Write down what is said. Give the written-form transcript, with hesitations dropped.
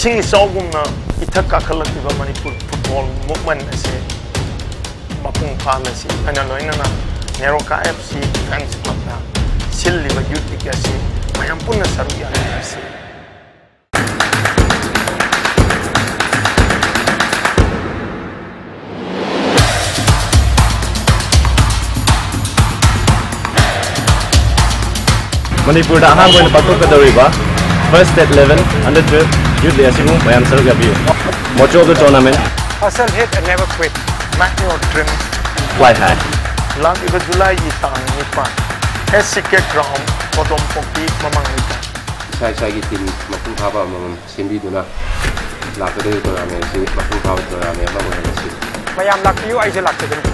इसिंग इचाउगुमना इथक काखलकिबा मणिपुर फुटबॉल मूवमेंट असे मपुंग फालसी अना लोइनना नेरोका एफसी फैंस क्लबना सिल्लिबा यूथ लीग असे मयम पुनः सरुक यासी Manipur dah hang boleh patok ke dariba first state level under 12 youth asimu bayam saruk gabi mojo ke tournament hustle hit and never quit match your dreams fly high lang iba July yi tang nipan SCK ground kodom poki mamang ita sai gi team mapung phaba mamam sembi duna la ka de tournament si mapung phaba tournament ma bo na si mayam lak yu ai je lak te